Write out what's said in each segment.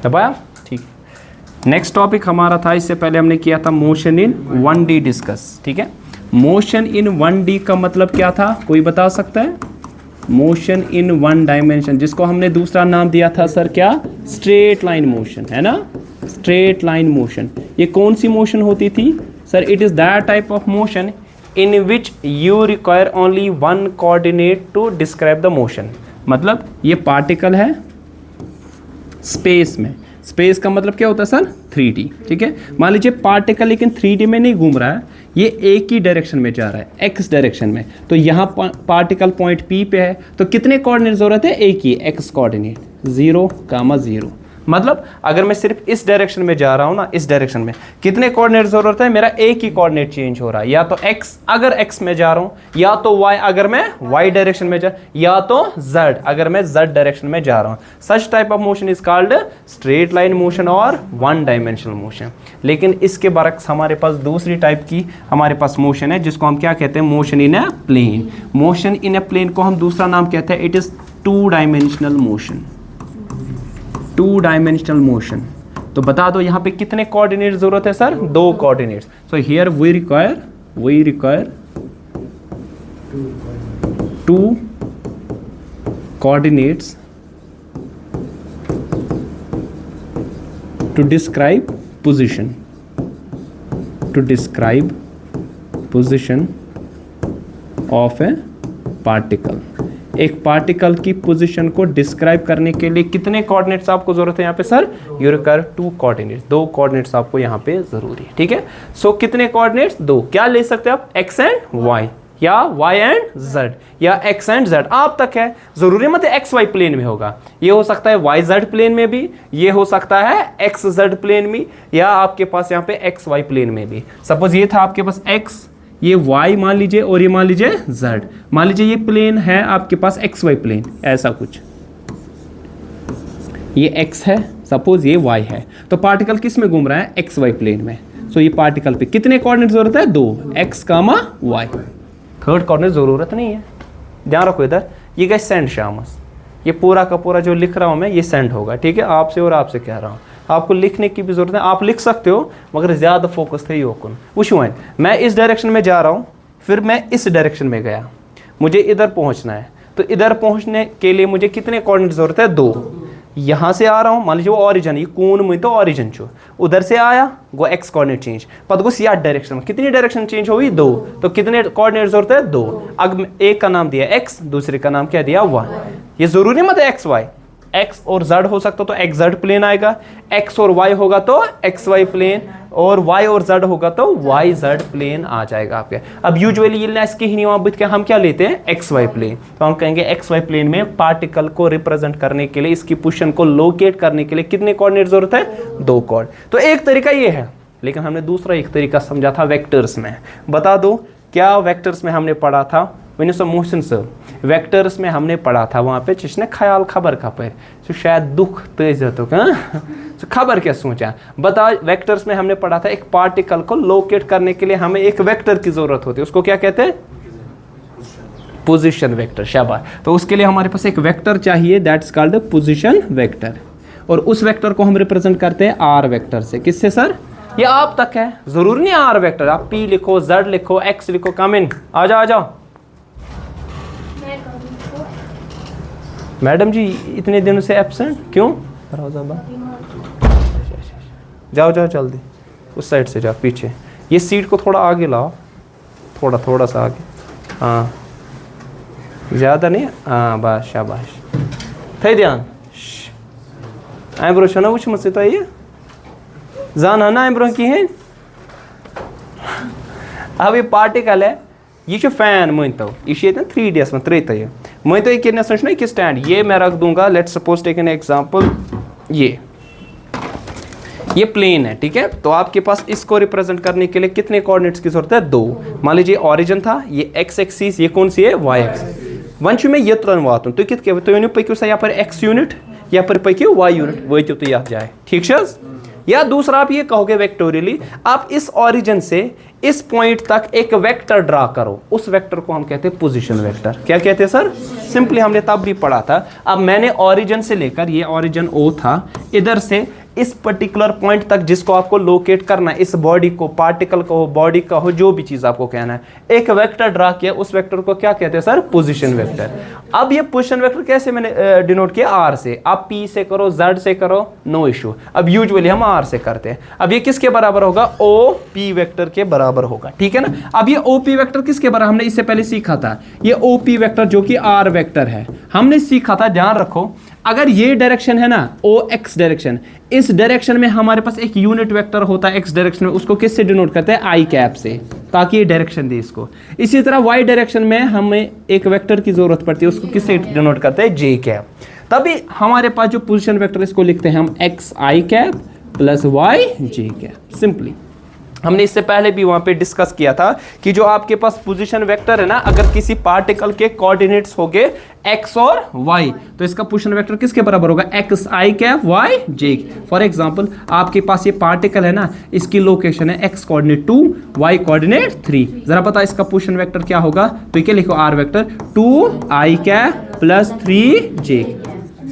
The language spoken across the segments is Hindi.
दबाया, ठीक। नेक्स्ट टॉपिक हमारा था, इससे पहले हमने किया था मोशन इन 1D डिस्कस, ठीक है। मोशन इन 1D का मतलब क्या था, कोई बता सकता है? मोशन इन 1 डायमेंशन, जिसको हमने दूसरा नाम दिया था सर क्या, स्ट्रेट लाइन मोशन, है ना, स्ट्रेट लाइन मोशन। ये कौन सी मोशन होती थी sir? It is that type of motion in which you require only 1 coordinate to describe the motion. मतलब ये पार्टिकल है स्पेस में, स्पेस का मतलब क्या होता है सर? 3D, ठीक है। मान लीजिए पार्टिकल लेकिन 3D में नहीं घूम रहा है, ये एक ही डायरेक्शन में जा रहा है, एक्स डायरेक्शन में। तो यहाँ पार्टिकल पॉइंट P पे है, तो कितने कोऑर्डिनेट जरूरत है? एक ही, एक्स कोऑर्डिनेट, 0, 0। मतलब अगर मैं सिर्फ इस डायरेक्शन में जा रहा हूँ ना, इस डायरेक्शन में कितने कोऑर्डिनेट जरूरत है? मेरा एक ही कोऑर्डिनेट चेंज हो रहा है, या तो x अगर x में जा रहा हूँ, या तो y अगर मैं y डायरेक्शन में जा, या तो z अगर मैं z डायरेक्शन में जा रहा हूँ। Such type of motion is called straight line motion और 1 डायमेंशनल मोशन। लेकिन इसके बरक्स हमारे पास दूसरी टाइप की हमारे पास मोशन है, जिसको हम क्या कहते हैं? Motion in a plane. Motion in a plane को हम दूसरा नाम कहते हैं, it is 2 dimensional motion. 2 dimensional motion. तो बता दो यहाँ पे कितने कोऑर्डिनेट जरूरत है sir? 2 coordinates. So here we require 2 coordinates to describe position of a particle. एक पार्टिकल की पोजीशन को डिस्क्राइब करने के लिए कितने कोऑर्डिनेट्स आपको जरूरत है यहाँ पे sir? You require 2 coordinates, 2 coordinates आपको यहाँ पे जरूरी है, ठीक है। सो कितने कोऑर्डिनेट्स? 2। क्या ले सकते हैं आप? एक्स एंड वाई, या y एंड z, या x एंड z, आप तक है। जरूरी मत है x y प्लेन में होगा, ये हो सकता है y z प्लेन में भी, ये हो सकता है x z प्लेन में, या आपके पास यहाँ पे x y प्लेन में भी। सपोज ये था आपके पास x, ये y मान लीजिए, और ये मान लीजिए z। मान लीजिए ये प्लेन है आपके पास एक्स वाई प्लेन, ऐसा कुछ, ये x है, सपोज ये y है, तो पार्टिकल किस में घूम रहा है? एक्स वाई प्लेन में। सो ये पार्टिकल पे कितने कोऑर्डिनेट जरूरत है? 2, x, y। थर्ड कोऑर्डिनेट जरूरत नहीं है, ध्यान रखो। इधर ये गए सेंड शामस, ये पूरा का पूरा जो लिख रहा हूं मैं ये सेंड होगा, ठीक है। आपसे और आपसे कह रहा हूं, आपको लिखने की भी जरूरत है, आप लिख सकते हो मगर ज़्यादा फोकस थे योकुन। वो है, मैं इस डायरेक्शन में जा रहा हूँ, फिर मैं इस डायरेक्शन में गया, मुझे इधर पहुँचना है। तो इधर पहुँचने के लिए मुझे कितने कोऑर्डिनेट ज़रूरत है? 2। यहाँ से आ रहा हूँ, मान लीजिए वो ऑरिजन, ये कौन मुझे तो ऑरिजन छो, उधर से आया वो एक्स कोऑर्डिनेट चेंज, पता को या डायरेक्शन में कितनी डायरेक्शन चेंज होगी? 2। तो कितने कोऑर्डिनेट जरूरत है? 2। अब एक का नाम दिया x, दूसरे का नाम क्या दिया? y। ये जरूरी मत है एक्स वाई, x और z हो सकता तो एक्स जेड प्लेन आएगा, x और y होगा तो एक्स वाई प्लेन, और y और z होगा तो y z प्लेन आ जाएगा आपके। अब यूजुअली इसके ही नियम के हम क्या लेते हैं? X Y plane. तो हम कहेंगे एक्स वाई प्लेन में पार्टिकल को रिप्रेजेंट करने के लिए, इसकी पोजीशन को लोकेट करने के लिए कितने कोऑर्डिनेट जरूरत है? 2 कोऑर्डिनेट। तो एक तरीका ये है, लेकिन हमने दूसरा एक तरीका समझा था वेक्टर्स में। बता दो क्या वेक्टर्स में हमने पढ़ा था? मोशन सर वेक्टर्स में हमने पढ़ा था, वहाँ पे जिसने ख्याल खबर का पर तो शायद दुख तेज तो तो खबर क्या सोचा। बता, वेक्टर्स में हमने पढ़ा था एक पार्टिकल को लोकेट करने के लिए हमें एक वेक्टर की जरूरत होती है, उसको क्या कहते हैं? Position vector. शाबाश। तो उसके लिए हमारे पास एक वेक्टर चाहिए, दैट्स कॉल्ड पोजीशन वेक्टर, और उस वेक्टर को हम रिप्रेजेंट करते हैं आर वेक्टर से। किससे सर? ये आप तक है, जरूरी नहीं आर वेक्टर, आप पी लिखो, जेड लिखो, एक्स लिखो। कम इन, आ जाओ आ जाओ। मैडम जी इतने दिनों से एब्सेंट क्यों? जाओ जाओ जल्दी, उस साइड से जाओ पीछे। ये सीट को थोड़ा आगे लाओ, थोड़ा सा आगे, हाँ ज़्यादा नहीं, हाँ बस शाबाश। थे ध्यान आइब्रो छो ना वो मुझसे तो ये जान है ना आइब्रो की है। अब ये पार्टिकल है, ये जो फैन मान तो ये 3DS में त्रेता है मैं तो ये सोचना कि स्टैंड ये मैं रख दूंगा। Let's suppose take an example, ये प्लेन है, ठीक है। तो आपके पास इसको रिप्रेजेंट करने के लिए कितने कोऑर्डिनेट्स की जरूरत है? 2। मान लीजिए ओरिजिन था, ये एक्स एक्सिस, ये कौन सी है? Y axis. वंश में ये तुरंत वात तो कित के तो पक्यू सा यहाँ पर एक्स यूनिट, यहाँ पर पक्यू वाई यूनिट, वो तो याद जाए, ठीक है। या दूसरा आप ये कहोगे वेक्टोरियली, आप इस ओरिजिन से इस पॉइंट तक एक वेक्टर ड्रा करो, उस वेक्टर को हम कहते हैं पोजीशन वेक्टर। क्या कहते हैं सर? सिंपली हमने तब भी पढ़ा था। अब मैंने ओरिजिन से लेकर, ये ओरिजिन ओ था, इधर से इस पर्टिकुलर पॉइंट तक जिसको आपको लोकेट करना है, इस बॉडी को, पार्टिकल को हो, बॉडी का हो, जो भी चीज आपको कहना है, एक वेक्टर ड्रा किया, उस वेक्टर को क्या कहते हैं सर? Position vector. अब ये पोजीशन वेक्टर कैसे मैंने डिनोट किया? आर से। आप पी से करो, जेड से करो, नो इशू। अब यूजुअली हम आर से करते हैं। अब ये किसके बराबर होगा? ओ पी वेक्टर के बराबर होगा, ठीक है ना। अब ये ओ पी वेक्टर किसके बराबर? हमने इससे पहले सीखा था, ये ओ पी वेक्टर जो कि आर वेक्टर है, हमने सीखा था। ध्यान रखो, अगर ये डायरेक्शन है ना, ओ एक्स डायरेक्शन, इस डायरेक्शन में हमारे पास एक यूनिट वेक्टर होता है एक्स डायरेक्शन में, उसको किससे डिनोट करते हैं? आई कैप से, ताकि ये डायरेक्शन दे इसको। इसी तरह वाई डायरेक्शन में हमें एक वेक्टर की जरूरत पड़ती है, उसको किससे डिनोट करते हैं? जे कैप। तभी हमारे पास जो पोजीशन वेक्टर, इसको लिखते हैं हम x I cap plus Y J cap. Simply हमने इससे पहले भी वहां पे डिस्कस किया था कि जो आपके पास पोजीशन वेक्टर है ना, अगर किसी पार्टिकल के कोऑर्डिनेट्स हो गए एक्स और वाई, तो इसका पोजीशन वेक्टर किसके बराबर होगा? X I cap Y J. For example, आपके पास ये पार्टिकल है ना, इसकी लोकेशन है एक्स कोऑर्डिनेट 2, वाई कोऑर्डिनेट 3। जरा पता इसका पोजीशन वेक्टर क्या होगा? तो क्या लिखो? R vector 2 I cap plus 3 J.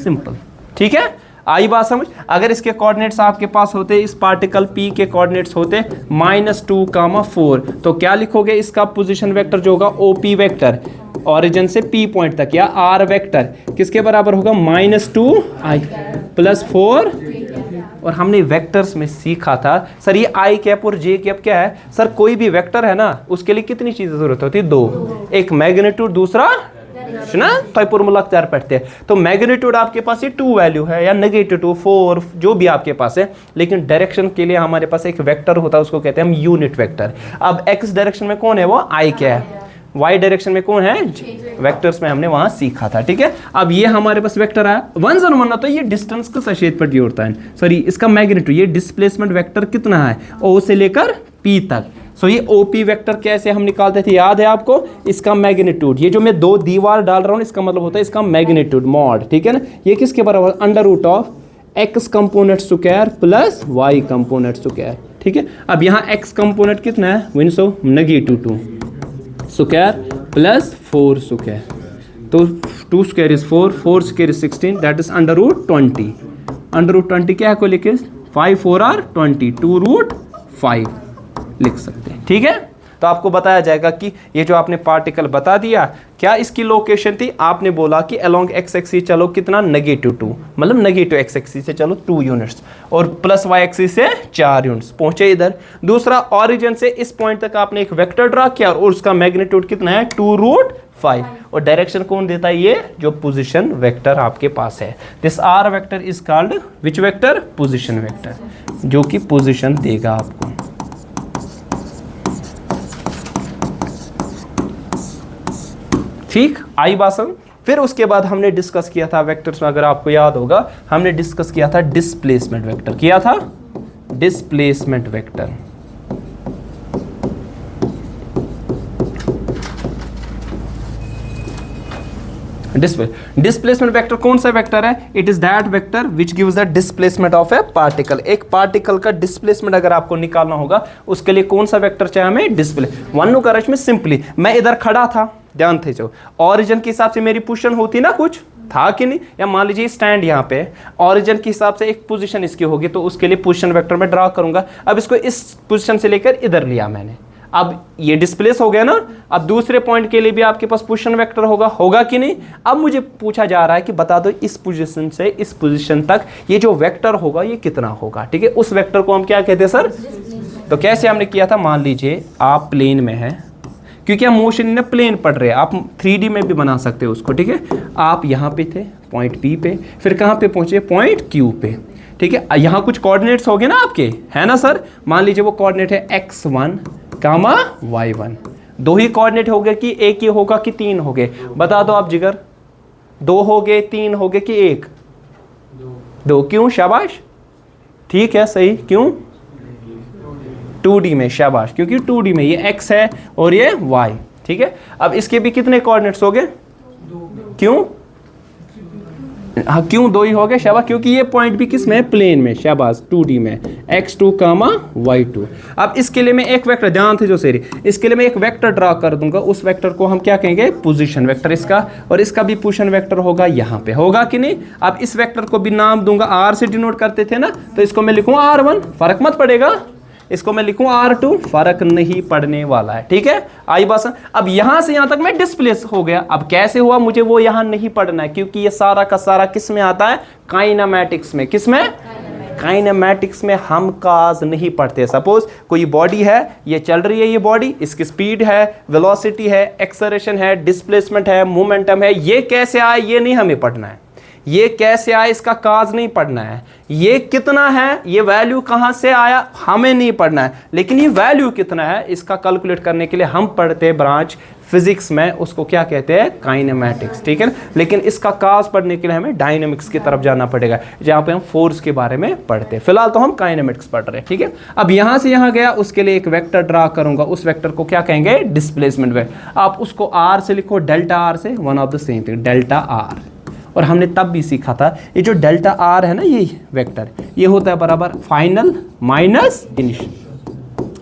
Simple, ठीक है। आई बात समझ? अगर इसके कोऑर्डिनेट्स आपके पास होते, इस पार्टिकल P के कोऑर्डिनेट्स होते -2, 4, तो क्या लिखोगे? इसका पोजीशन वेक्टर जो होगा OP वेक्टर, ओरिजिन से P पॉइंट तक, या R वेक्टर किसके बराबर होगा? -2i plus 4। और हमने वेक्टर्स में सीखा था सर, ये आई कैप और जे कैप क्या है सर? कोई भी वेक्टर है ना, उसके लिए कितनी चीजें जरूरत होती है? 2, एक मैग्नीट्यूड, दूसरा ना, तो फॉर्मूला अख्तियार पढ़ते हैं। तो मैग्नीट्यूड आपके पास ये 2 वैल्यू है, या -2, 4, जो भी आपके पास है, लेकिन डायरेक्शन के लिए हमारे पास एक वेक्टर होता है, उसको कहते हैं हम यूनिट वेक्टर। अब एक्स डायरेक्शन में कौन है? वो आई कैप। वाई डायरेक्शन में कौन है? वेक्टर्स में हमने वहां सीखा था, ठीक है। अब ये हमारे पास वेक्टर आया 1 जन वरना, तो ये डिस्टेंस का सशेद पर होता है, सॉरी इसका मैग्नीट्यूड, ये डिस्प्लेसमेंट वेक्टर कितना है? ओ से लेकर पी तक। सो ये ओपी वेक्टर कैसे हम निकालते थे, याद है आपको? इसका मैग्नीट्यूड, ये जो मैं 2 दीवार डाल रहा हूं, इसका मतलब होता है इसका मैग्नीट्यूड मॉड, ठीक है ना। ये किसके बराबर? √ऑफ X component square plus Y component square, ठीक है। अब यहाँ एक्स कंपोनेंट कितना है? -2 स्क्वायर प्लस 4 स्क्वायर, तो 2 square is 4, 4 square is 16, that is √20। √20 क्या है को लिखे? 5 4 आर 20, 2√5 लिख सकते हैं, ठीक है। तो आपको बताया जाएगा कि ये जो आपने पार्टिकल बता दिया, क्या इसकी लोकेशन थी? आपने बोला कि अलोंग एक्स एक्सिस चलो कितना? -2, मतलब नेगेटिव एक्स एक्सिस से चलो 2 यूनिट्स, और प्लस वाई एक्सिस से 4 यूनिट्स, पहुंचे इधर। दूसरा, ओरिजिन से इस पॉइंट तक आपने एक वेक्टर ड्रा किया, और उसका मैग्नीट्यूड कितना है? 2√5, और डायरेक्शन कौन देता है? ये जो पोजीशन वेक्टर आपके पास है। This R vector is called which vector? Position vector, जो कि पोजीशन देगा आपको। ठीक, आई बात। फिर उसके बाद हमने डिस्कस किया था वेक्टर्स में, अगर आपको याद होगा, हमने डिस्कस किया था डिस्प्लेसमेंट वेक्टर। किया था डिस्प्लेसमेंट वेक्टर। डिस्प्लेसमेंट वेक्टर कौन सा वेक्टर है? It is that vector which gives the displacement of a particle. एक पार्टिकल का डिस्प्लेसमेंट अगर आपको निकालना होगा, उसके लिए कौन सा वेक्टर चाहिए हमें? डिस्प्ले। वन करज में सिंपली मैं इधर खड़ा था, ध्यान थे, जो ओरिजिन के हिसाब से मेरी पोजीशन होती ना, कुछ था कि नहीं, या मान लीजिए स्टैंड यहाँ पे, ओरिजिन के हिसाब से एक पोजीशन इसकी होगी, तो उसके लिए पोजीशन वेक्टर में ड्रा करूंगा। अब इसको इस पोजीशन से लेकर इधर लिया मैंने, अब ये डिस्प्लेस हो गया ना। अब दूसरे पॉइंट के लिए भी आपके पास पोजीशन वेक्टर होगा कि नहीं? अब मुझे पूछा जा रहा है कि बता दो इस पोजीशन से इस पोजीशन तक ये जो वेक्टर होगा ये कितना होगा, ठीक है। उस वेक्टर को हम क्या कहते हैं सर? तो कैसे हमने किया था, मान लीजिए आप प्लेन में हैं, क्योंकि हम मोशन इन प्लेन पढ़ रहे हैं, आप 3D में भी बना सकते हो उसको, ठीक है। आप यहाँ पे थे पॉइंट P पे, फिर कहाँ पे पहुंचे? पॉइंट Q पे, ठीक है। यहाँ कुछ कोऑर्डिनेट्स हो गए ना आपके, है ना सर? मान लीजिए वो कोऑर्डिनेट है x1, y1। 2 ही कोऑर्डिनेट हो गए कि एक ही होगा कि 3 हो गए? बता दो आप जिगर, 2 हो गए, 3 हो गए कि 1? 2। क्यों? शाबाश, ठीक है, सही। क्यों? 2D में, शाबाश, क्योंकि 2D में ये x है और ये y, ठीक है। अब इसके भी कितने कोऑर्डिनेट्स हो गए? 2। क्यों? हाँ, क्यों 2 ही हो गए? शाबाश, क्योंकि ये पॉइंट भी किस में है? प्लेन में, शाबाश, 2D में। x2 कामा y2। अब इसके लिए मैं एक वेक्टर, ध्यान से जो सेरी, इसके लिए मैं एक वेक्टर ड्रा कर दूंगा। उस वेक्टर को हम क्या कहेंगे, पोजीशन वेक्टर इसका, और इसका भी पोजीशन वेक्टर होगा यहाँ पे, होगा कि नहीं। अब इस वेक्टर को भी नाम दूंगा, r से डिनोट करते थे ना, तो इसको मैं लिखूँ r1, फर्क मत पड़ेगा। इसको मैं लिखूं r2, फर्क नहीं पड़ने वाला है, ठीक है। आई बस। अब यहां से यहां तक मैं डिस्प्लेस हो गया। अब कैसे हुआ मुझे वो यहां नहीं पढ़ना है, क्योंकि ये सारा का सारा किस में आता है, काइनेमैटिक्स में। किस में, काइनेमैटिक्स में हम काज नहीं पढ़ते। सपोज कोई बॉडी है, ये चल रही है, ये बॉडी, इसकी स्पीड है, वेलोसिटी है, एक्सेलरेशन है, डिस्प्लेसमेंट है, मोमेंटम है, ये कैसे आए ये नहीं हमें पढ़ना है। ये कैसे आया इसका काज नहीं पढ़ना है। ये कितना है, ये वैल्यू कहां से आया हमें नहीं पढ़ना है, लेकिन ये वैल्यू कितना है इसका कैलकुलेट करने के लिए हम पढ़ते हैं ब्रांच फिजिक्स में, उसको क्या कहते हैं, काइनेमैटिक्स, ठीक है। लेकिन इसका काज पढ़ने के लिए हमें डायनेमिक्स की तरफ जाना पड़ेगा, जहां पे हम फोर्स के बारे में पढ़ते हैं। फिलहाल तो हम काइनेमैटिक्स पढ़ रहे हैं, ठीक है। अब यहां से यहां गया, उसके लिए एक वेक्टर ड्रा करूंगा, उस वेक्टर को क्या कहेंगे, डिस्प्लेसमेंट वेक्टर। आप उसको आर से लिखो, डेल्टा आर से, one of the same thing, delta R. और हमने तब भी सीखा था ये जो डेल्टा आर है ना, ये वेक्टर, ये होता है बराबर फाइनल माइनस इनिशियल,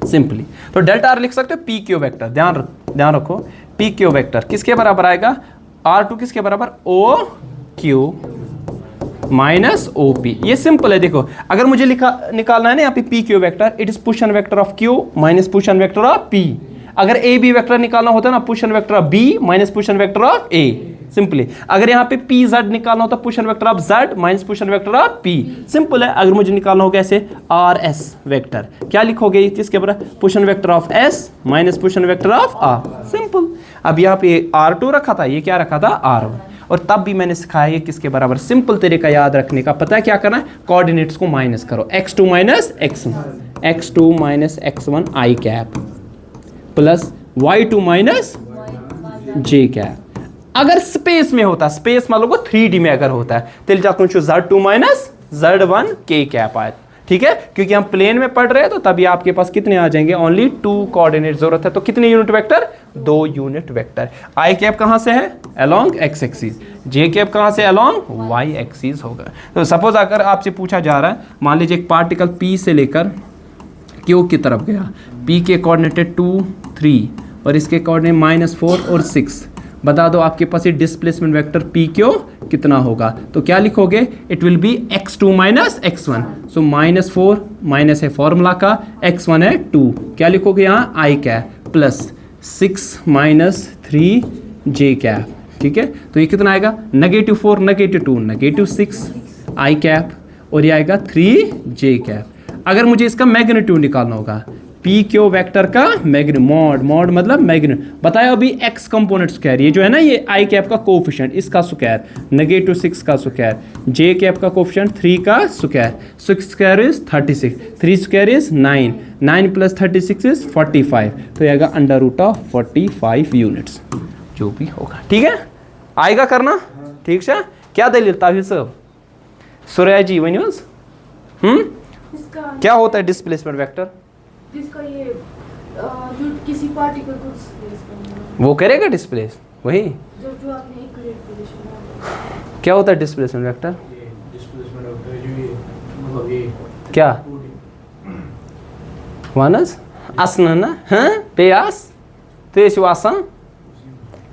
सिंपली। तो डेल्टा आर लिख सकते हो पी क्यू वेक्टर, ध्यान रखो, पी क्यू वेक्टर किसके बराबर आएगा, R2 किसके बराबर, O Q minus O P. ये सिंपल है। देखो अगर मुझे निकालना है ना यहाँ पे P Q vector, it is position vector of Q minus position vector of P. अगर ए बी वेक्टर निकालना होता है ना, position vector of B minus position vector of A, simply. अगर यहाँ पे पी जेड निकालना होता है, position vector of Z minus position vector of P, simple है। अगर मुझे निकालना होगा ऐसे आर एस वेक्टर, क्या लिखोगे, किसके बराबर, position vector of S minus position vector of R, simple. अब यहाँ पे R2 रखा था, ये क्या रखा था, R1। और तब भी मैंने सिखाया ये किसके बराबर, सिंपल तरीका याद रखने का, पता है क्या करना है, कोऑर्डिनेट्स को माइनस करो, x2 minus x1, x2 minus x1 I cap plus y2 minus j cap. अगर स्पेस में होता, स्पेस मान लो 3D में अगर होता है, तो जाकर z2 minus z1 k cap आए, ठीक है। क्योंकि हम प्लेन में पढ़ रहे हैं, तो तभी आपके पास कितने आ जाएंगे, ओनली 2 कोऑर्डिनेट जरूरत है। तो कितने यूनिट वेक्टर, 2 यूनिट वेक्टर। आई कैप कहां से है, अलोंग एक्स एक्सिस, जे कैप कहां से, अलोंग वाई एक्सिस होगा। तो सपोज अगर आपसे पूछा जा रहा है, मान लीजिए एक पार्टिकल पी से लेकर क्यू की तरफ गया, पी के कोऑर्डिनेट है 2, 3 और इसके कोऑर्डिनेट -4 और 6, बता दो आपके पास ये डिस्प्लेसमेंट वेक्टर पी क्यू कितना होगा। तो क्या लिखोगे, it will be x2 minus x1। So -4 minus है फॉर्मूला का, x1 है 2, क्या लिखोगे यहाँ, आई कैप प्लस 6 माइनस 3 जे कैप, ठीक है। तो ये कितना आएगा, -4 -2 -6 आई कैप, और ये आएगा 3 जे कैप। अगर मुझे इसका मैग्नीट्यूड निकालना होगा, पी क्यू वेक्टर का मॉड मतलब मैग्नीट्यूड, बताया अभी x कंपोनेंट स्क्वायर, ये जो है ना, ये आई कैप का कोफिशिएंट, इसका स्क्वायर, -6 का स्क्वायर, जे कैप का कोफिशिएंट 3 का square, 6 square is 36, 3 square is 9, 9 plus 36 is 45, तो ये आएगा √45 यूनिट्स, जो भी होगा, ठीक है। आएगा करना, ठीक है। क्या दलील ताहिर साहब, सुरैया जी वन्यूज, क्या होता है डिस्प्लेसमेंट वेक्टर, जिसका ये जो किसी पार्टिकल को डिस्प्लेस करना, वो करेगा डिस्प्लेस, वही जो आपने इक्विलेट पोजीशन में। क्या होता है डिस्प्लेसमेंट वेक्टर, ये डिस्प्लेसमेंट वेक्टर जो ये मतलब ये क्या वानस आसन ना, हाँ पेयास तेज आसन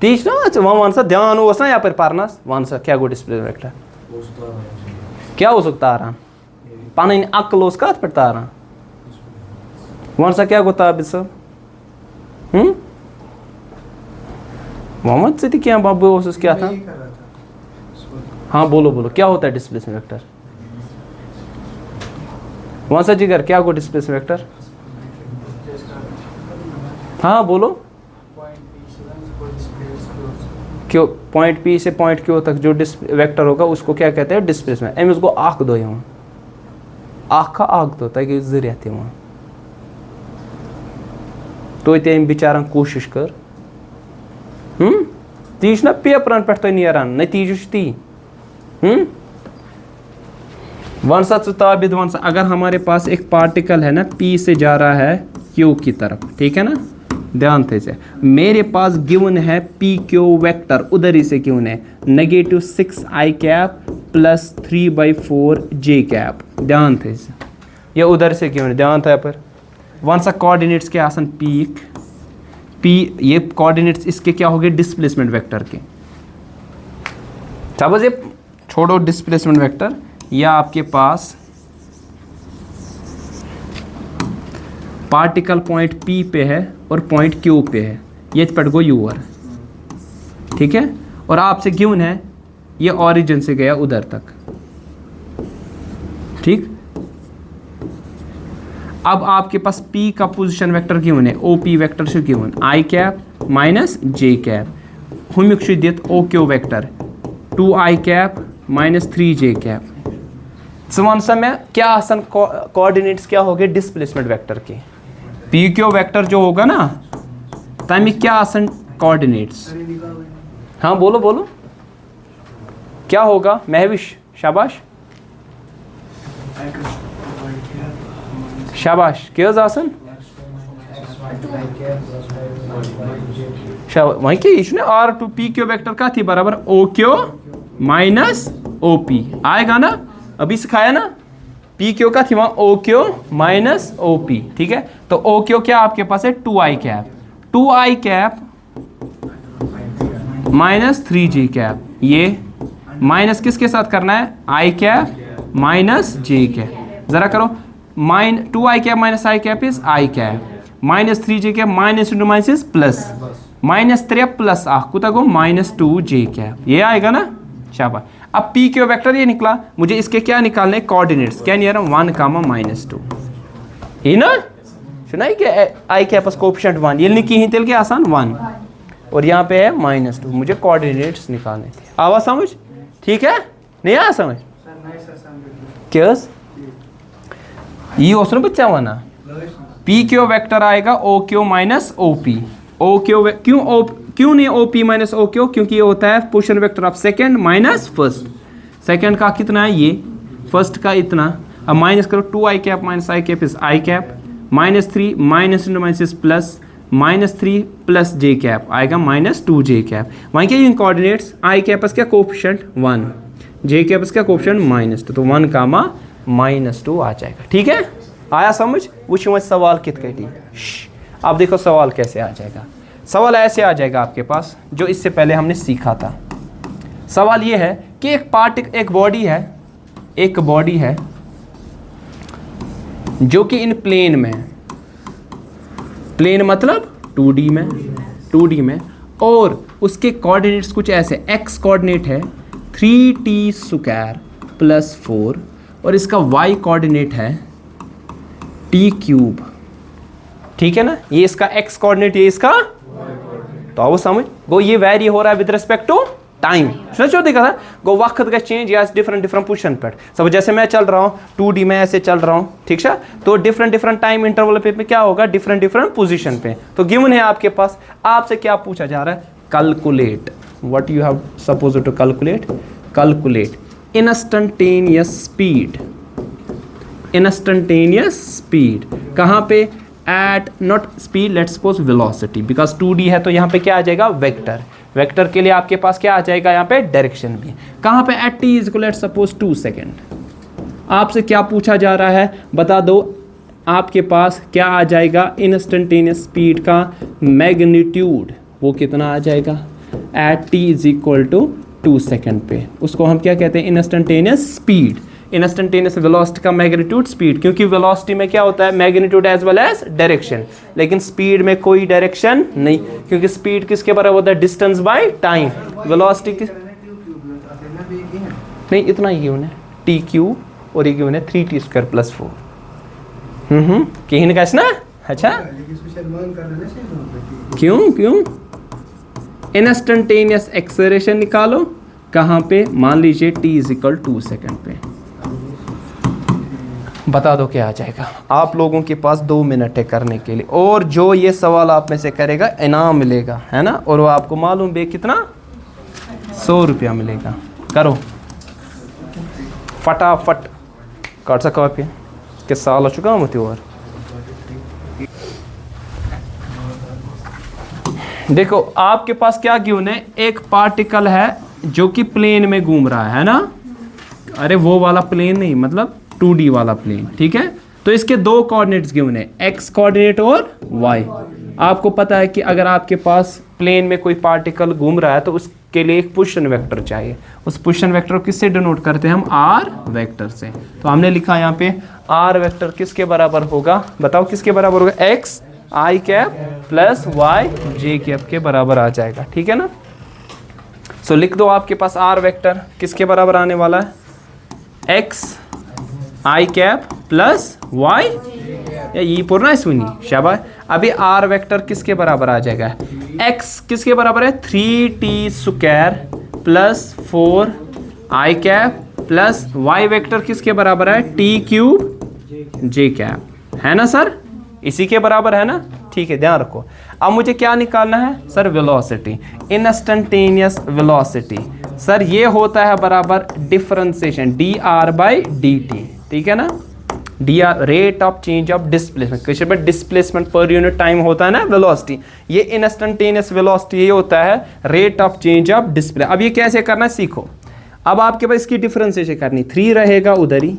तीज ना, अच्छा वहाँ वन सा ध्यान हो ना यहाँ पर पारनास, वन सा क्या गो डिस्प्लेसमेंट वेक्टर, क्या हो सकता आ रहा, पानी अक्ल उसका पड़ता आ रहा, वन सा क्या गोता अब सब, मोहम्मद से क्या बाबू उस क्या था, हाँ बोलो क्या होता है डिस्प्लेसमेंट वेक्टर, वहां से जिगर क्या को डिस्प्लेसमेंट वेक्टर, हाँ बोलो, क्यों पॉइंट पी से पॉइंट क्यू तक जो वेक्टर होगा उसको क्या कहते हैं, डिस्प्लेसमेंट। एम उसको आँख दो, यहाँ आँख का आँख दो ताकि जरिया थे वहाँ, तो तेम बिचारान कोशिश कर, तीज ना पेपरन पे तो नेरान नतीज ती, वन सा ताबिद वन सा, अगर हमारे पास एक पार्टिकल है ना, पी से जा रहा है क्यू की तरफ, ठीक है ना, ध्यान से, मेरे पास गिवन है पी क्यू वेक्टर, उधर ही से गिवन है -6 I cap plus 3/4 J cap, ध्यान से। ये उधर से क्यों ध्यान था पर वन सा कोऑर्डिनेट्स के आसन पीक पी, ये कोऑर्डिनेट्स इसके क्या हो गए डिस्प्लेसमेंट वेक्टर के। सपोज ये छोड़ो डिस्प्लेसमेंट वेक्टर, या आपके पास पार्टिकल पॉइंट P पे है और पॉइंट Q पे है, ये पड़ गो यूआर, ठीक है, और आपसे गिवन है ये ओरिजिन से गया उधर तक, ठीक। अब आपके पास P का पोजीशन वेक्टर गिवन है, OP वेक्टर से given i cap minus j cap हम दित OQ vector 2i cap minus 3j cap. One सा में क्या आसन कोऑर्डिनेट्स क्या हो गए डिस्प्लेसमेंट वेक्टर के, PQ वेक्टर जो होगा ना तमी क्या आसन कोऑर्डिनेट्स। हाँ बोलो बोलो क्या होगा महविश, शाबाश शाबाश, क्या आसन वहीं के इशू ने R2PQ वेक्टर का थी बराबर OQ माइनस OP आएगा ना, अभी सिखाया ना, PQ का थी वहां OQ माइनस OP, ठीक है। तो OQ क्या आपके पास है 2i cap, 2i cap minus 3j cap, ये माइनस किसके साथ करना है i cap minus j cap, जरा करो 2i cap minus i cap is i cap minus 3j cap minus into minus plus minus 3 plus कुता गो माइनस 2j कैप, ये आएगा ना, शाबाश। अब PQ वेक्टर ये निकला, मुझे इसके क्या निकालने कोऑर्डिनेट्स, क्या नहीं आ रहा 1 कामा माइनस 2 ही ना, सुना है कि i कैपस कोएफिशिएंट 1 ये लिखी ही तेल के आसान 1 और यहाँ पे है माइनस 2, मुझे कोऑर्डिनेट्स निकालने थे। आवा समझ, ठीक है, नहीं आया समझ क्या ये उसने बच्चा वाना PQ वेक्टर आएगा OQ माइनस OP, OQ क्यों नहीं OP माइनस OQ, क्योंकि ये होता है position vector of second minus first, second का कितना है ये, फर्स्ट का इतना, अब माइनस करो 2i cap minus i cap is i cap minus 3 minus into minus plus minus 3 plus j cap आएगा माइनस 2j कैप। वहीं क्या इन कोऑर्डिनेट्स i कैपस क्या कोएफिशिएंट 1, j कैपस क्या कोएफिशिएंट माइनस 2, तो 1 कामा माइनस 2 आ जाएगा, ठीक है, आया समझ। वो सवाल कित कहती है, अब देखो सवाल कैसे आ जाएगा, सवाल ऐसे आ जाएगा आपके पास जो इससे पहले हमने सीखा था। सवाल ये है कि एक बॉडी है जो कि इन प्लेन में, प्लेन मतलब 2D में और उसके कोऑर्डिनेट्स कुछ ऐसे, x कोऑर्डिनेट है 3t स्क्वायर प्लस 4 और इसका y कोऑर्डिनेट है t क्यूब, ठीक है ना, ये इसका x कोऑर्डिनेट, ये इसका, तो आओ समझ गो ये वैरी हो रहा है विद रिस्पेक्ट टू टाइम, सोचो देखा था गो वक्त का चेंज या डिफरेंट पोजीशन पर, सब जैसे मैं चल रहा हूँ 2D में ऐसे चल रहा हूँ, ठीक है, तो डिफरेंट टाइम इंटरवल पे क्या होगा डिफरेंट पोजीशन पे। तो गिवन है आपके पास, आपसे क्या पूछा जा रहा है, calculate what you have suppose to calculate instantaneous speed कहाँ पे, at not speed let suppose velocity, because 2D है तो यहाँ पे क्या आ जाएगा वेक्टर के लिए आपके पास क्या आ जाएगा यहाँ पे डायरेक्शन भी, कहाँ पे at t is equal let suppose 2 second. आपसे क्या पूछा जा रहा है बता दो, आपके पास क्या आ जाएगा इंस्टेंटेनियस स्पीड का मैग्नीट्यूड, वो कितना आ जाएगा at t is equal to 2 second पे, उसको हम क्या कहते हैं इंस्टेंटेनियस स्पीड, इंस्टेंटेनियस वेलोसिटी का मैग्नीट्यूड स्पीड, क्योंकि वेलोसिटी में क्या होता है magnitude as well as direction, लेकिन स्पीड में कोई डायरेक्शन नहीं, क्योंकि स्पीड किसके बराबर होता है डिस्टेंस बाय टाइम, वेलोसिटी किस नहीं, इतना ही गिवन है टी क्यू और ये गिवन है 3t स्क्वायर प्लस 4 कहीं कैसे ना, अच्छा क्यों इंस्टेंटेनियस एक्सेलरेशन निकालो कहाँ पे, मान लीजिए t इज इक्वल 2 सेकेंड पे, बता दो क्या आ जाएगा। आप लोगों के पास 2 मिनट है करने के लिए, और जो ये सवाल आप में से करेगा इनाम मिलेगा, है ना, और वो आपको मालूम भी कितना 100 रुपया मिलेगा। करो फटाफट काट सा कॉपी के साल चुका मत और देखो आपके पास क्या गिवन है, एक पार्टिकल है जो कि प्लेन में घूम रहा है ना, अरे वो वाला प्लेन नहीं, मतलब 2D वाला प्लेन, ठीक है, तो इसके दो कोऑर्डिनेट्स गिवन है, एक्स कोऑर्डिनेट और वाई। आपको पता है कि अगर आपके पास प्लेन में कोई पार्टिकल घूम रहा है तो उसके लिए एक पोजीशन वेक्टर चाहिए। उस पोजीशन वेक्टर को किससे डिनोट करते हैं हम? आर वेक्टर से। तो हमने लिखा यहाँ पे आर वेक्टर किसके बराबर होगा? बताओ किसके बराबर होगा? X I cap plus Y J cap के बराबर आ जाएगा, ठीक है ना। सो लिख दो आपके पास आर वेक्टर किसके बराबर आने वाला है? X I cap plus Y ये पूर्ण इसमें शाबाश। अभी आर वेक्टर किसके बराबर आ जाएगा? एक्स किसके बराबर है? 3t स्क्वायर प्लस 4 आई कैप प्लस वाई वेक्टर किसके बराबर है? t क्यूब जे कैप, है ना सर? इसी के बराबर है ना, ठीक है, ध्यान रखो। अब मुझे क्या निकालना है sir? Velocity, instantaneous velocity. Sir ये होता है बराबर डिफरेंशिएशन dr/dt, ठीक है ना। dr rate of change of displacement, question में डिस्प्लेसमेंट पर यूनिट टाइम होता है ना वेलोसिटी, ये इंस्टेंटेनियस वेलोसिटी ये होता है rate of change of display. अब ये कैसे करना है सीखो। अब आपके पास इसकी डिफरेंशिएशन करनी, 3 रहेगा उधर ही,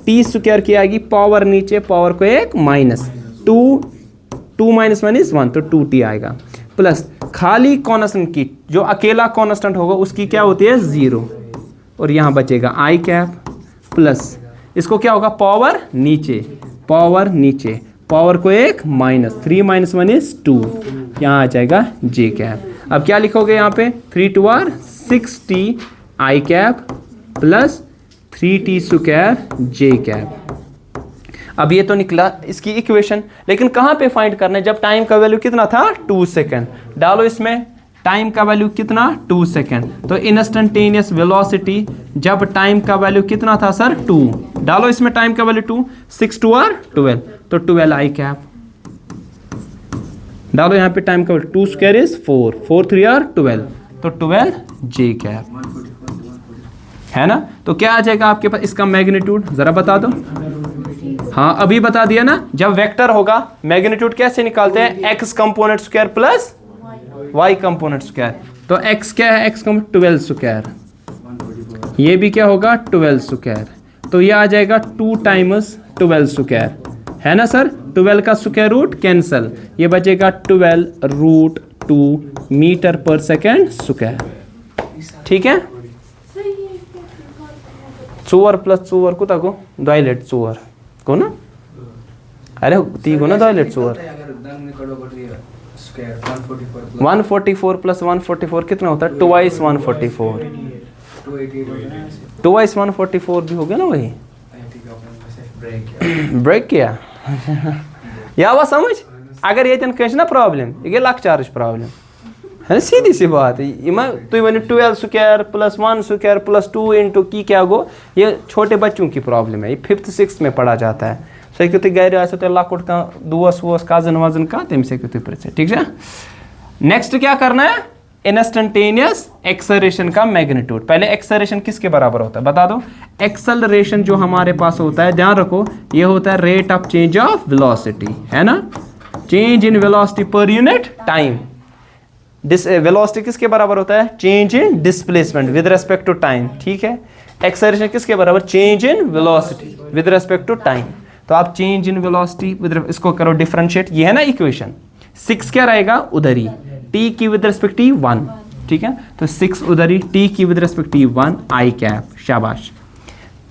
टी स्क्वायर की आएगी पावर नीचे, पावर को एक माइनस 2 माइनस 1 इज 1 तो 2t आएगा, प्लस खाली कॉन्स्टेंट की जो अकेला कॉन्स्टेंट होगा उसकी क्या होती है? 0, और यहाँ बचेगा आई कैप प्लस इसको क्या होगा? पावर नीचे, पावर नीचे, पावर को एक माइनस 3 माइनस 1 इज 2, यहाँ आ जाएगा जे कैप। अब क्या लिखोगे यहाँ पे? 3 2 R 6t I cap plus 3t square J cap. अब ये तो निकला इसकी इक्वेशन, लेकिन कहाँ पे फाइंड करना है? जब टाइम का वैल्यू कितना था? 2 सेकेंड। डालो इसमें टाइम का वैल्यू कितना? 2 सेकेंड। तो इंस्टेंटेनियस वेलोसिटी जब टाइम का वैल्यू कितना था सर? 2। डालो इसमें टाइम का वैल्यू 2, 6 2 आर 12 तो 12 आई कैप। डालो यहाँ पे टाइम का वैल्यू 2 स्क्वायर इज 4, 4 3 आर 12 तो 12 जे कैप, है ना। तो क्या आ जाएगा आपके पास इसका मैग्नीट्यूड? जरा बता दो। हाँ अभी बता दिया ना, जब वेक्टर होगा मैग्नीट्यूड कैसे निकालते हैं? X component square plus Y component square. तो एक्स क्या है? एक्स कंपोनेंट 12 स्क्वायर, ये भी क्या होगा? 12 स्क्वायर, तो ये आ जाएगा 2 टाइम्स 12 स्क्वायर, है ना सर। 12 का स्क्वायर रूट कैंसल, ये बचेगा 12√2 मीटर पर सेकेंड स्क्वायर, ठीक है। 4 प्लस 4 को तको 2 को ना, अरे ती को ना 2 144 प्लस 144 कितना होता है? 2 144, 2 144 भी हो गया ना, वही ब्रेक किया या वह समझ। अगर ये कह ना प्रॉब्लम ये लक्चारच प्रॉब्लम है, सीधी सी बात है। तुम one 12 square plus 1 square plus 2 into की क्या गो, ये छोटे बच्चों की प्रॉब्लम है, ये 5th 6th में पढ़ा जाता है। सो कि गर लकुट का दोस्त वोस कजन वजन का तम से पृछ, ठीक है। नेक्स्ट क्या करना है? इंस्टेंटेनियस एक्सेलरेशन का मैग्नीट्यूड। पहले एक्सेलरेशन किसके बराबर होता है बता दो। एक्सेलरेशन जो हमारे पास होता है, ध्यान रखो, ये होता है rate of change of velocity, है ना, change in velocity per unit time. Velocity किसके बराबर होता है? Change in displacement with respect to time, ठीक है। एक्सेलरेशन किसके बराबर? Change in velocity with respect to time. तो आप चेंज इन वेलोसिटी विद इसको करो डिफरेंशिएट, ये है ना इक्वेशन। 6 क्या रहेगा? उधर ही t की विद रेस्पेक्ट 1, ठीक है। तो 6 उधर ही, t की विद रेस्पेक्ट 1 आई कैप, शाबाश।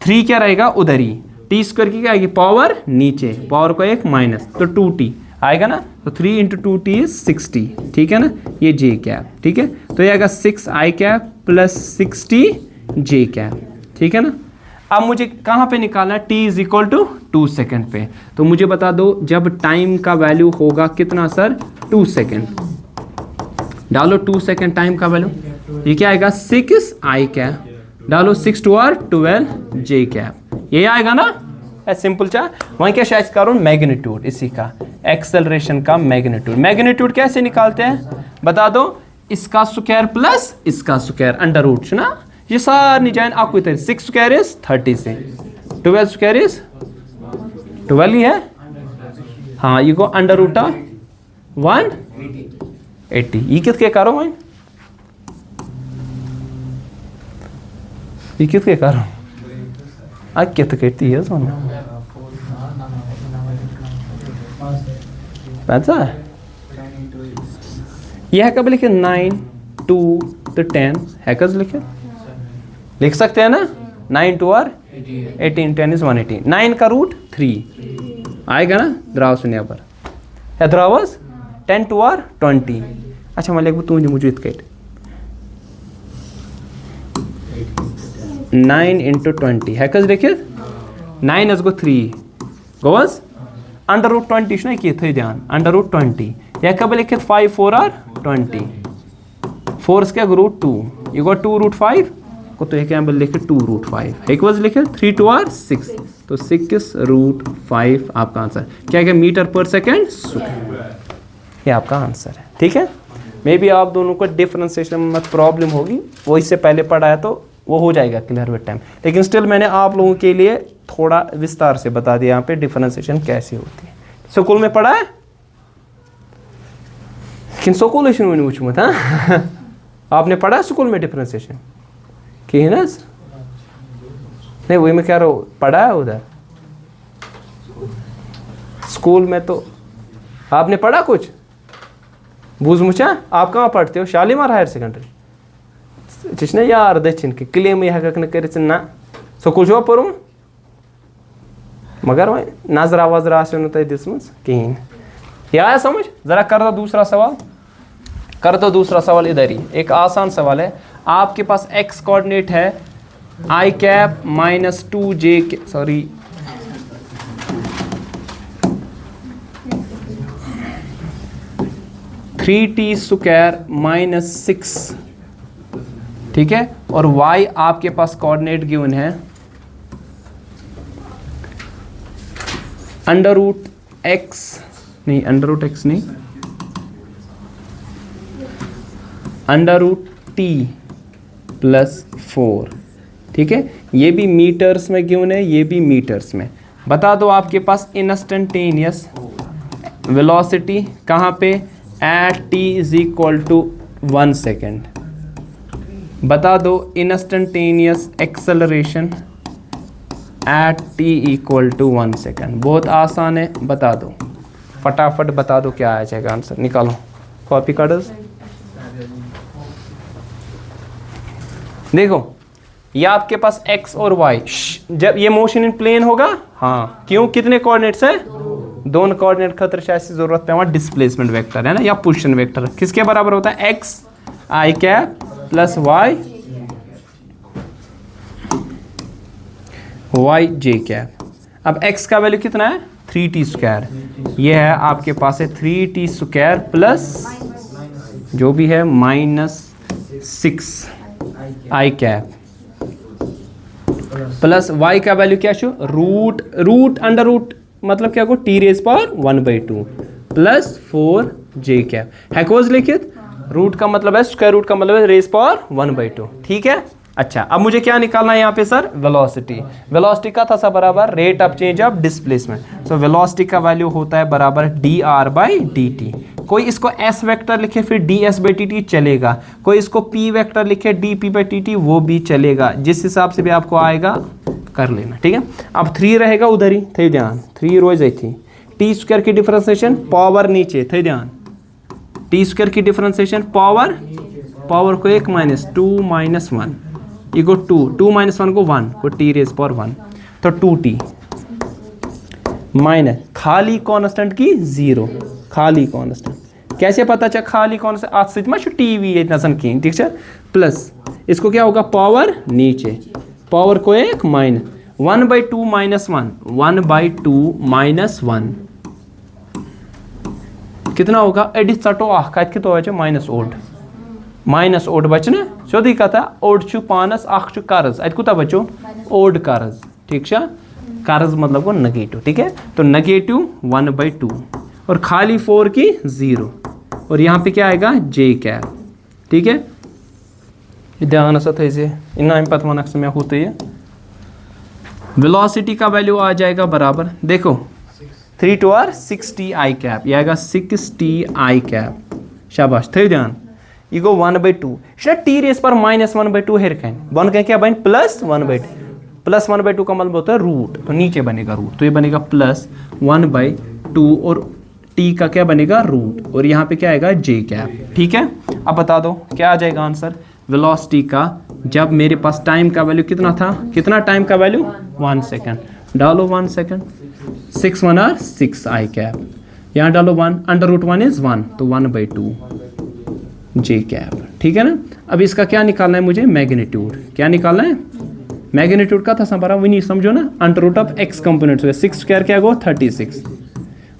3 क्या रहेगा? उधर ही, t स्क्वायर की क्या आएगी? पावर नीचे, पावर को एक माइनस, तो 2t आएगा ना। तो 3 इंटू 2t इज 60, ठीक है ना, ये j कैप, ठीक है। तो ये आएगा 6 I cap plus 60 j cap, ठीक है ना। अब मुझे कहाँ पे निकालना है? t is equal to 2 second पे। तो मुझे बता दो जब टाइम का वैल्यू होगा कितना सर? 2 सेकेंड। डालो 2 सेकेंड टाइम का वैल्यू, ये क्या आएगा? 6 आई कैप, डालो 6 2 आर 12 जे कैप, ये आएगा ना। सिंपल चा वहीं क्या शायद करो मैग्नीट्यूड इसी का, एक्सेलरेशन का मैग्नीट्यूड। मैग्नीट्यूड कैसे निकालते हैं बता दो? इसका स्क्वायर प्लस इसका स्क्वायर अंडर रूट ना, ये सारी जाए आपको इधर 6 स्क्वायर इज 30 से 12 स्क्वायर इज 12 ही है, हाँ, ये को अंडर रूट ऑफ 180। ये कितने करो मैं, ये कितने करो कित कहती है सोना पता है यह कब लिखे 9 2 तो 10 है कब लिखे लिख सकते हैं ना 9 2 और 18 10 इज 180 9 का रूट 3 आएगा ना द्राव सुनिया पर या द्रावस 10 2 और 20 अच्छा मैं लिखूँ तुझे मुझे इतने 9 into 20 है कस देखिए 9 is go 3 goes under root 20 ना किए थे ध्यान under root 20 या कब लिखे 5 4 और 20 4 इसके रूट 2 you got 2 root 5 को तो एक यहाँ लिखे 2 root 5 एक was लिखे 3 2 और 6 तो 6 root 5 आपका आंसर क्या है मीटर पर सेकेंड ये आपका आंसर है ठीक है मे बी आप दोनों को डिफरेंशिएशन में प्रॉब्लम होगी वो इससे पहले पढ़ाया तो वो हो जाएगा क्लियर विद टाइम लेकिन स्टिल मैंने आप लोगों के लिए थोड़ा विस्तार से बता दिया यहाँ पे डिफरेंशिएशन कैसे होती है स्कूल में पढ़ा है लेकिन स्कूल वुचमुत हाँ आपने पढ़ा स्कूल में डिफरेंशिएशन कि ना नहीं वही मैं कह रहा हूँ पढ़ा है उधर स्कूल में तो आपने पढ़ा कुछ बूझ मुझा आप कहाँ पढ़ते हो शालीमार हायर सेकेंडरी चिश्ने यार दक्षिण के क्लेम यह कर ना स्कूल छो पढ़ूँ मगर वह नजरा वजरा आसन तुम दिसम कहें यह आया समझ ज़रा कर दो दूसरा सवाल कर दो दूसरा सवाल इधर ही एक आसान सवाल है आपके पास x कोऑर्डिनेट है i cap minus 2j sorry three T square minus 6 ठीक है और y आपके पास कोऑर्डिनेट गिवन है अंडर रूट x नहीं अंडर रूट x नहीं अंडर रूट t प्लस 4 ठीक है ये भी मीटर्स में गिवन है ये भी मीटर्स में बता दो आपके पास इंस्टेंटेनियस वेलोसिटी कहाँ पे at t is equal to 1 second बता दो instantaneous acceleration at t equal to 1 second बहुत आसान है बता दो फटाफट बता दो क्या आ जाएगा आंसर निकालो कॉपी कार्ड्स देखो ये आपके पास x और y जब ये मोशन इन प्लेन होगा हाँ क्यों कितने कोऑर्डिनेट्स हैं दोनों कोऑर्डिनेट खतर ऐसी जरूरत पे हमारा डिस्प्लेसमेंट वेक्टर है ना या पोजीशन वेक्टर किसके बराबर होता है x i cap plus y j cap अब x का वैल्यू कितना है 3t स्क्वायर ये है आपके पास है 3t स्क्वायर प्लस जो भी है minus 6 i cap plus y का वैल्यू क्या शो रूट रूट अंडर रूट मतलब क्या को t raise power 1/2 plus 4j cap हैकोज लिखित रूट का मतलब है स्क्वायर रूट का मतलब है रेज पावर 1/2 ठीक है अच्छा अब मुझे क्या निकालना है यहाँ पे सर वेलोसिटी वेलोसिटी का था सब बराबर rate of change of displacement so velocity का वैल्यू होता है बराबर dr/dt कोई इसको s वेक्टर लिखे फिर ds/dt चलेगा कोई इसको p वेक्टर लिखे dp/dt वो भी चलेगा जिस हिसाब से भी आपको आएगा कर लेना ठीक है अब 3 रहेगा उधर ही थे ध्यान 3 रोज आई थी टी स्क्वायर की डिफरेंशिएशन पावर नीचे थे ध्यान टी स्क्वायर की डिफरेंशिएशन पावर पावर को 1 माइनस 2 माइनस 1 इको 2 माइनस 1 को 1 को टी रेज पावर 1 तो 2t माइनस खाली कांस्टेंट की 0 खाली कांस्टेंट कैसे पता चला खाली कांस्टेंट आज सच में टीवी इतना सन की ठीक है प्लस इसको क्या होगा पावर नीचे पावर को 1 माइनस 1/2 माइनस 1 1/2 माइनस 1 कितना होगा एडिट सटो आखत तो है माइनस ओड बचना सोधी कथा ओड छु पानस अख छु कर्ज अत कुता बचो ओड कर्ज ठीक है कर्ज मतलब को नेगेटिव ठीक है तो नेगेटिव 1/2 और खाली 4 की 0 और यहाँ पे क्या आएगा j कैप ठीक है ध्यान से थे से इन पत मन में होते है वेलोसिटी का वैल्यू आ जाएगा बराबर देखो 3 to r 6t i cap ये आएगा 6t i कैप शाबाश थे ध्यान ये गो 1/2 टी रेस पर माइनस 1/2 हेर कहें बन कहें क्या बन प्लस 1/2 प्लस 1/2 का मतलब होता है रूट तो नीचे बनेगा रूट तो ये बनेगा प्लस 1/2 और t टी का क्या बनेगा रूट, और यहाँ पे क्या आएगा जे कैप। ठीक है, अब बता दो क्या आ जाएगा आंसर वेलोसिटी का, जब मेरे पास टाइम का वैल्यू कितना था, कितना टाइम का वैल्यू 1 सेकेंड, डालो 1 सेकेंड, 6 1 आर 6 आई कैप, यहाँ डालो 1, अंडर रूट 1 इज 1, तो 1/2 जे कैप। ठीक है ना, अब इसका क्या निकालना है मुझे, मैग्नीट्यूड। क्या निकालना है, मैग्नीट्यूड का था संभारा वही नहीं समझो ना, under root of X components हुए, 6 स्क्वायर क्या गो 36,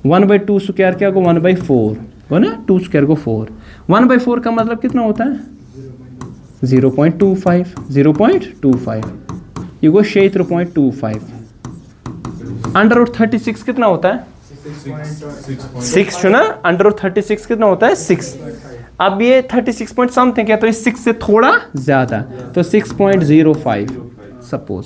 1/2 स्क्वायर क्या गो 1/4 हो ना, 2 स्क्वायर को 4, 1/4 का मतलब कितना होता है 0.25, 0.25 ये गो 6.25, अंडर रूट 36 कितना होता है 6 ना, अंडर रूट 36 कितना होता है 6। अब ये 36 पॉइंट समथिंग है, तो इस 6 से थोड़ा ज्यादा, तो 6.05 सपोज,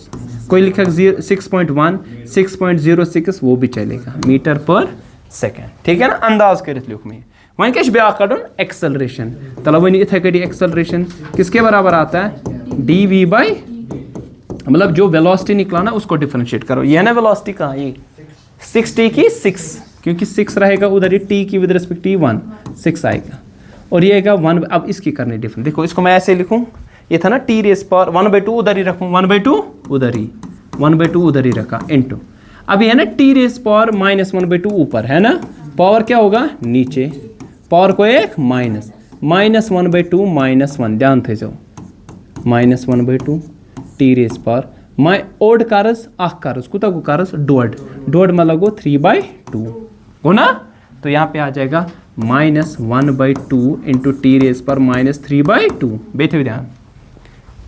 कोई लिखा 6.1, 6.06 वो भी चलेगा मीटर पर सेकेंड। ठीक है ना, अंदाज कर लिख में वहीं क्या ब्या कड़न एक्सेलरेशन, तला वन इथे कड़ी एक्सेलरेशन किसके बराबर आता है dv बाई, मतलब जो वेलोसिटी निकला ना उसको डिफरेंशिएट करो, ये ना वेलोसिटी का ये 6t की 6, क्योंकि 6 रहेगा उधर ही t की विद रिस्पेक्ट 1 6 आएगा, और ये आएगा 1। अब इसकी करनी डिफरेंट, देखो इसको मैं ऐसे लिखूं, ये था ना t रेस पर 1/2 उधर ही रखूं, 1/2 उधर ही, 1/2 उधर ही रखा इनटू, अब ये है ना t रेस पर -1/2 ऊपर है ना, पावर क्या होगा नीचे, पावर को एक माइनस, -1/2 -1 ध्यान थे जाओ, -1/2 t रेस पर माइ ओड कारस अख कारस कुता को कारस डोड, डोड मतलब गो 3/2 हो ना, तो यहाँ पे आ जाएगा -1/2 इंटू टी रेस पर -3/2, बैठे ध्यान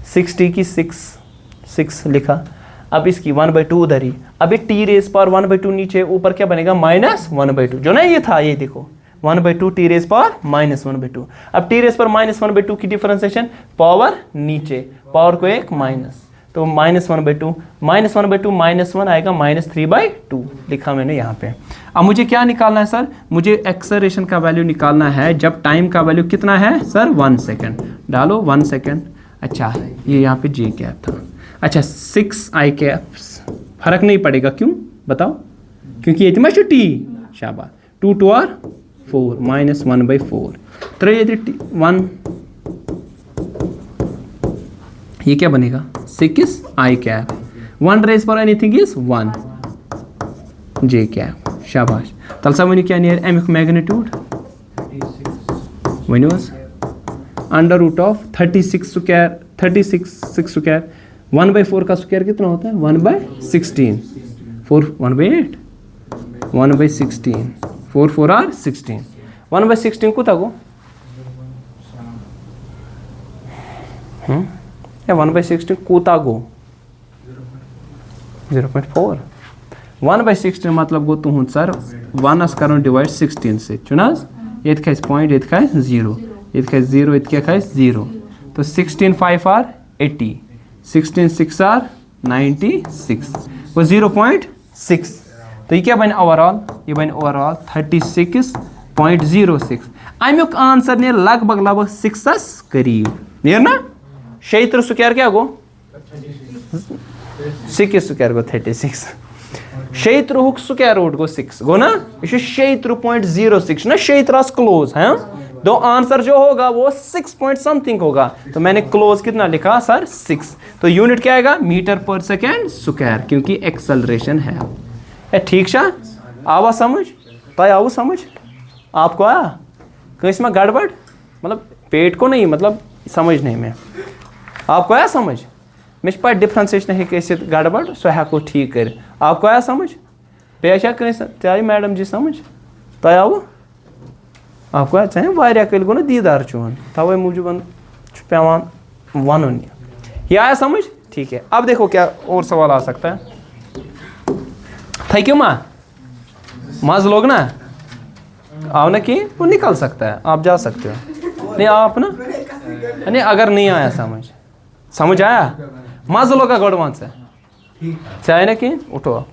6t की 6 लिखा, अब इसकी 1/2 उधर ही, अभी टी रेस पर 1/2 नीचे, ऊपर क्या बनेगा -1/2, जो ना ये था ये देखो 1/2 टी रेस पर -1/2, अब टी रेस पर -1/2 की डिफरेंशिएशन पावर नीचे, पावर को एक माइनस, तो -1/2 -1/2 -1 आएगा -3/2 लिखा मैंने यहाँ पे। अब मुझे क्या निकालना है सर, मुझे एक्सेलरेशन का वैल्यू निकालना है जब टाइम का वैल्यू कितना है सर 1 सेकेंड, डालो 1 सेकेंड, अच्छा ये यहाँ पे जे कैप था, अच्छा 6 आई कैप्स फर्क नहीं पड़ेगा, क्यों बताओ, क्योंकि ये इतना टी शाबाश 2 2 आर 4 -1/4, तो ये 1 ये क्या बनेगा 6 आई कैप, 1 रेस पर एनीथिंग इज 1 जे कैप, शाबाश। तलसा वनी क्या नियर एमिक मैग्नीट्यूड वनी was under root of 36 square 1/4 का स्क्वायर कितना होता है 1/16, 4 1/8 1/16, 4 4 आर 16, 1/16 को तगो या 1/16 कोता गो 0.4, 1/16 मतलब गो तुम सर 1 करो डिवाइड 16 से चुनाज, ये खाइस पॉइंट ये खाइस 0, ये खाइस 0 ये क्या खाइस 0, तो 16 5 आर 80, 16 6 आर 96, वो 0.6, तो ये क्या बने ओवरऑल, ये बने ओवरऑल 36.06, अमुक आंसर ने लगभग 6 करीब नियर ना, 6 स्क्वायर क्या गो 6 स्क्वायर गो 36, 6 स्क्वायर रूट गो 6 गो ना, ये 6.06 ना, 6 क्लोज है, दो आंसर जो होगा वो 6 पॉइंट समथिंग होगा, तो मैंने क्लोज कितना लिखा सर 6, तो यूनिट क्या आएगा मीटर पर सेकेंड स्क्वायर, क्योंकि एक्सेलरेशन है। ठीक शा आवा समझ, तय आओ समझ, आपको आया कहीं में गड़बड़, मतलब पेट को नहीं, मतलब समझने में आपको आया समझ, मे पे डिफ्रेंसिएशन है कैसे गड़बड़ सो हेको ठीक कर, आपको आया समझ, पेशा कहीं मैडम जी समझ, तय आओ आपको चाहे वारिया कल गो ना दीदार चुन, तवे मूजूब पेवान वन, ये आया समझ, ठीक है। अब देखो क्या और सवाल आ सकता है, थैंक यू माँ, मज लोग ना आओ ना कि वो निकल सकता है, आप जा सकते हो, नहीं आप ना, नहीं अगर नहीं आया समझ आया मज लोग का गड़वान से चाहे ना कि उठो आप,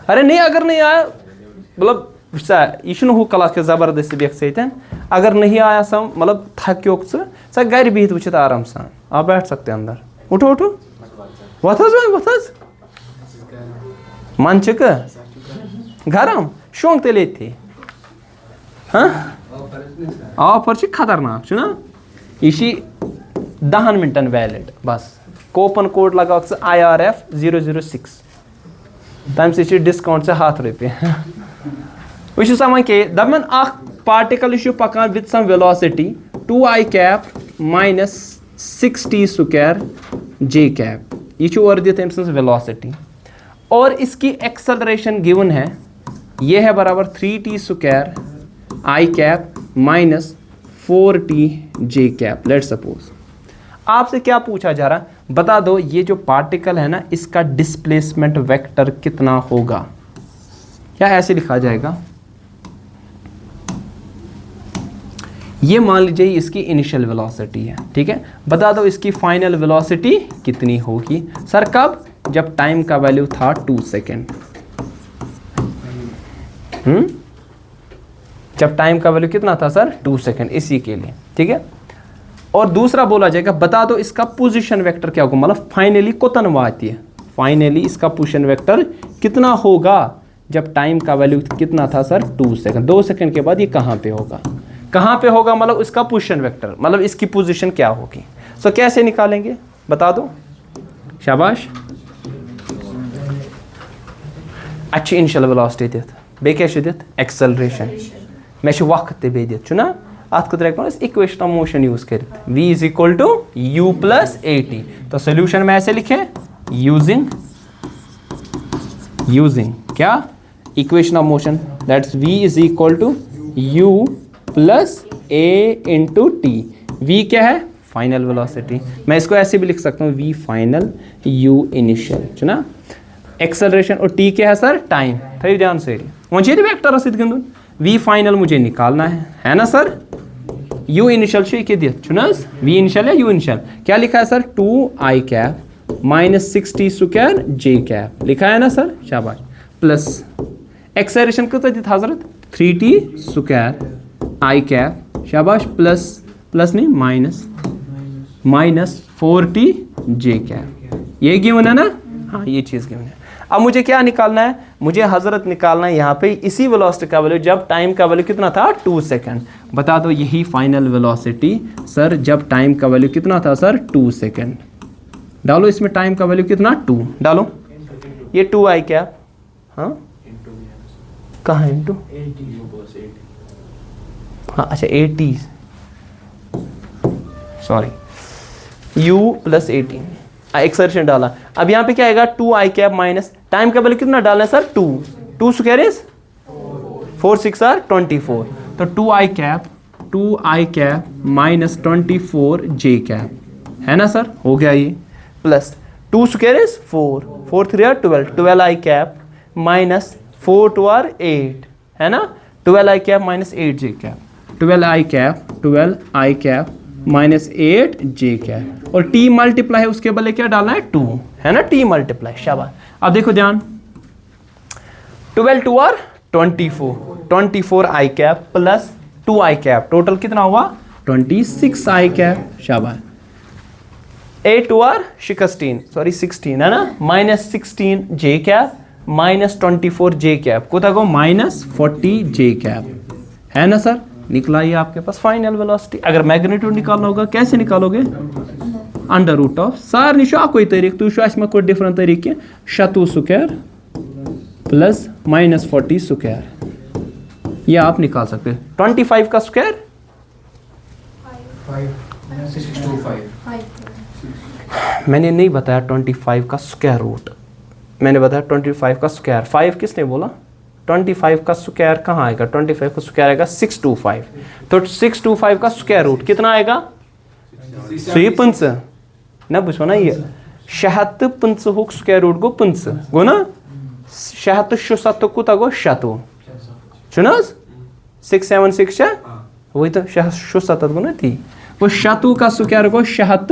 अरे नहीं अगर नहीं आया मतलब यह हूँ क्लास के जबरदस्ती बेख सतन, अगर नहीं आया सम मतलब थक्योक सा घर बिहित वुचित आराम सान, आप बैठ सकते अंदर, उठो उठो वथज मन गरम शौक तेल थे हाँ ऑफर छ खतरनाक छु ना यह 10 मिनटन वैलिड बस कोपन कोड लगाओ IRF 006 तम से डिस्काउंट से ₹100 वो समान के दपन पार्टिकल पकान with some velocity 2i cap minus 6t square j cap यह और दित वेलोसिटी और इसकी एक्सेलरेशन गिवन है ये है बराबर 3t square i cap minus 4t j cap. Let suppose आपसे क्या पूछा जा रहा है, बता दो ये जो पार्टिकल है ना इसका डिस्प्लेसमेंट वेक्टर कितना होगा। क्या ऐसे लिखा जाएगा, ये मान लीजिए इसकी इनिशियल वेलोसिटी है, ठीक है। बता दो इसकी फाइनल वेलोसिटी कितनी होगी। सर कब, जब टाइम का वैल्यू था 2 सेकेंड। जब टाइम का वैल्यू कितना था सर 2 सेकेंड, इसी के लिए, ठीक है। और दूसरा बोला जाएगा बता दो इसका पोजीशन वेक्टर क्या होगा, मतलब फाइनली कोतन वाती है, फाइनली इसका पोजीशन वेक्टर कितना होगा जब टाइम का वैल्यू कितना था सर 2 सेकेंड। 2 सेकेंड के बाद ये कहाँ पे होगा, कहाँ पे होगा, मतलब इसका पोजीशन वेक्टर, मतलब इसकी पोजीशन क्या होगी। सो कैसे निकालेंगे बता दो, शाबाश। अच्छी इनिशियल वेलोसिटी दित, बे क्या दित एक्सेलरेशन, मे वक्त ते बे दित ना अत खुद इक्वेशन ऑफ मोशन यूज कर v is equal to u plus at। तो सोल्यूशन में ऐसे लिखें यूजिंग क्या equation of motion, that's v is equal to u plus a into T. v क्या है फाइनल वेलोसिटी, मैं इसको ऐसे भी लिख सकता हूँ v फाइनल u इनिशियल चुना। एक्सेलरेशन और t क्या है सर टाइम, थी ध्यान से मुझे वेक्टर गिंदुन v फाइनल मुझे निकालना है ना सर। u इनिशियल ये दित v इनिशियल या u इनिशियल, क्या लिखा है sir 2i cap minus 6t square j cap लिखा है ना सर, शाबाश। प्लस एक्सेलरेशन कितना दित हजरत 3t स्क्वायर i कैप, शाबाश, प्लस नहीं माइनस 4t j कैप, ये गिवन है ना, हाँ ये चीज़ गिवन है। अब मुझे क्या निकालना है, मुझे हजरत निकालना है यहाँ पे इसी वेलोसिटी का वैल्यू जब टाइम का वैल्यू कितना था 2 सेकेंड। बता दो यही फाइनल वेलोसिटी सर जब टाइम का वैल्यू कितना था सर 2 सेकेंड। डालो इसमें टाइम का वैल्यू कितना 2 डालो, ये 2i कैप, हाँ कहाँ है इंटू, हाँ अच्छा 80 सॉरी u प्लस 18 एक्सेलरेशन डाला। अब यहाँ पे क्या आएगा 2i कैप माइनस टाइम का वैल्यू कितना डालना है सर 2 स्क्वायर इज 4 6 आर 24, तो 2i cap minus 24 j cap है ना सर, हो गया ये। Plus 2 square is 4 3 are 12i cap minus 4 2 are 8 है ना, 12i cap minus 8 j cap, 12i cap minus 8 j cap, और t मल्टीप्लाई है उसके बदले क्या डालना है 2 है ना, t मल्टीप्लाई, शाबाश। अब देखो ध्यान 12 2 are 24i cap plus 2i cap, total कितना हुआ 26i कैप, शाबाश। 8 2 आर 16 है ना, minus 16 j cap minus 24 j cap, को तक माइनस 40 j कैप है ना सर। निकला ये आपके पास फाइनल वेलोसिटी। अगर मैग्नीट्यूड निकालना होगा कैसे निकालोगे, अंडर रूट ऑफ सर निशो कोई तरीक तो कोई डिफरेंट तरीके 7 स्क्वायर प्लस माइनस 40 स्क्वायर, ये आप निकाल सकते हैं। 25 का स्क्वायर 625, मैंने नहीं बताया 25 का स्क्वायर रूट, मैंने बताया 25 का स्क्वायर। 5 किसने बोला, 25 का स्क्वायर कहाँ आएगा, 25 का स्क्वायर आएगा 625, तो 625 का स्क्वायर रूट कितना आएगा 6 ना पूछो ना, ये 6 स्क्वायर रूट गो 5 गो ना, 6 कुता गो 7 चुना 6 7 6 वही तो 6 गो ना थी, वो 7 का स्क्वायर गो 7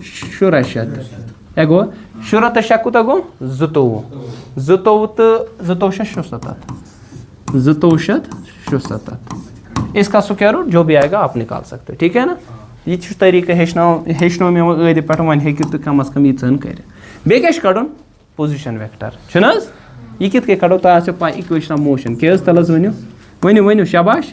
67 एगो 67 कुता गो 2 67 इसका स्क्वायर रूट जो भी आएगा आप निकाल सकते हो, ठीक है ना। ये तरीका हेचनो में वन हेकि तो कम अज कम ये कर बे क्या कड़न पोजिशन वेक्टर ये कित के कड़ो तो पाई इक्वेशन ऑफ मोशन क्या तलस वनु शाबाश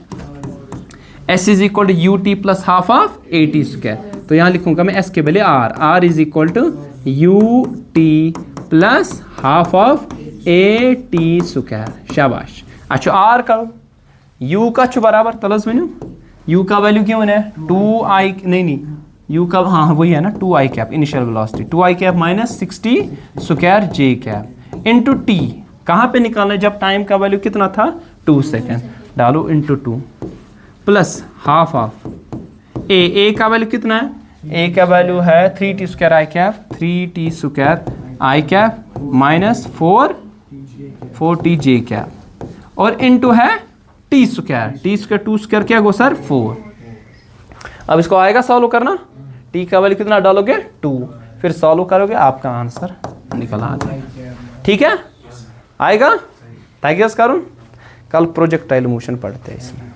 s is equal to U T plus half of A T square. तो यहाँ लिखूंगा मैं s के बदले r is equal to U T plus half of A T square. शाबाश। अच्छा r करो u का बराबर तलस वनु u का वैल्यू क्यों है 2i नहीं u का हाँ वही है ना 2i cap initial velocity 2i cap minus 60 square j cap into T. कहाँ पे निकालना है जब टाइम का वैल्यू कितना था 2 सेकेंड डालो into 2 plus half of A का वैल्यू कितना है ए का वैल्यू है 3t square I cap 3t square I cap minus 4t j cap और इंटू है t स्क्वायर 2 स्क्वायर क्या गो सर 4। अब इसको आएगा सॉल्व करना t का वैल्यू कितना डालोगे 2 फिर सॉल्व करोगे आपका आंसर निकल आ जाएगा। ठीक है आएगा ताकि करूँ कल प्रोजेक्टाइल मोशन पढ़ते हैं इसमें।